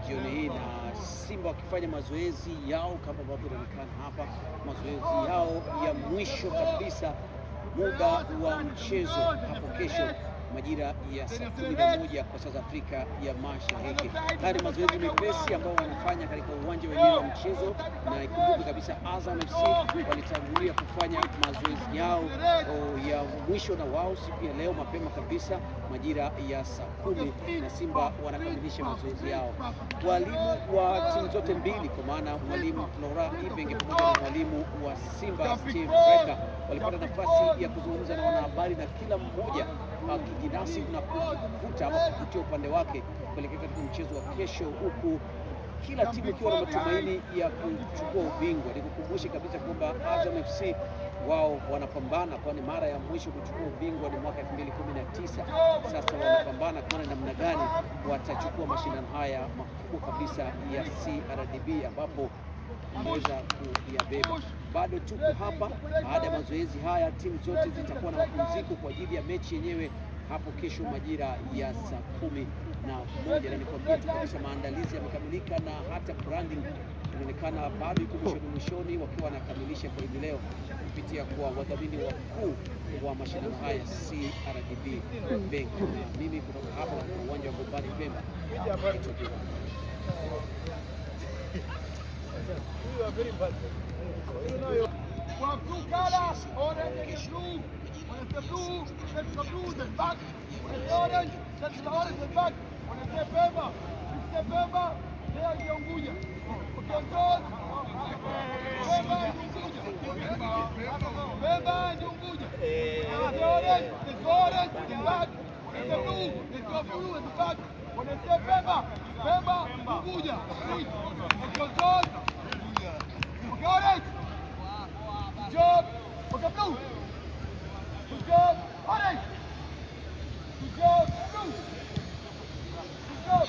Jioni hii na Simba wakifanya mazoezi yao kama ambavyo inaonekana hapa, mazoezi yao ya mwisho kabisa muda wa mchezo hapo kesho majira ya saa 11 kwa saa za Afrika ya Mashariki. Haya ni mazoezi mepesi ambayo wanafanya katika uwanja wenyewe wa mchezo, na ikumbuke kabisa Azam FC walitangulia kufanya mazoezi yao ya mwisho na wao siku ya leo mapema kabisa majira ya saa 10, na Simba wanakamilisha mazoezi yao. Walimu wa timu zote mbili kwa maana mwalimu Flora Ibenge pamoja na mwalimu wa Simba Steve Barker walipata nafasi ya kuzungumza na wanahabari, na kila mmoja kijinasi na kuvuta ama kuvutia upande wake kuelekea katika mchezo wa kesho, huku kila timu ikiwa na matumaini ya kuchukua ubingwa. Nikukumbushe kabisa kwamba Azam FC wao wanapambana, kwani mara ya mwisho kuchukua ubingwa ni mwaka 2019. Sasa wanapambana kuona namna gani watachukua mashindano haya makubwa kabisa ya CRDB ambapo wameweza kuyabeba. Bado tuko hapa. Baada ya mazoezi haya timu zote zitakuwa na mapumziko kwa ajili ya mechi yenyewe hapo kesho majira ya saa 11, na nikwambia tu kabisa maandalizi yamekamilika na hata branding inaonekana bado iko mwishoni wakiwa wanakamilisha kwa hivi leo kupitia kwa wadhamini wakuu wa mashindano haya CRDB Bank. Mimi kutoka hapa na uwanja wa Gombani Pemba. Well, two colors, orange and blue. When it's the blue, set the blue, then back. When it's orange, set the orange, then back. When it's the Pemba, there is Unguja. Okay, toes. Pemba and Unguja. Pemba and Unguja. The orange, let's go orange, then back. When it's the blue, let's go blue, and back. When it's the Pemba, Unguja. Okay, toes. Okay, orange. Good job. Okay, blue. Good job. Orange. Good job. Blue. Good job.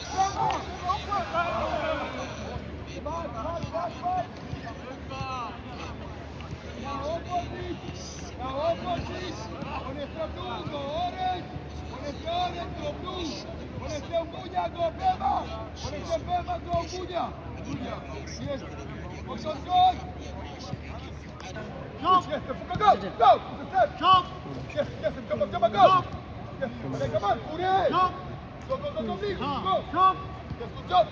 Now opposite. When it's the blue, go orange. When it's the orange, go blue. When it's the Unguja, go Pemba. When it's the Pemba, go Unguja. Yes. Okay, good. Jump! Yes, go! Jump! Yes, come on, go! Yes, come on, Puri! Jump! Go, go, go, go, go! Jump! Yes, good job!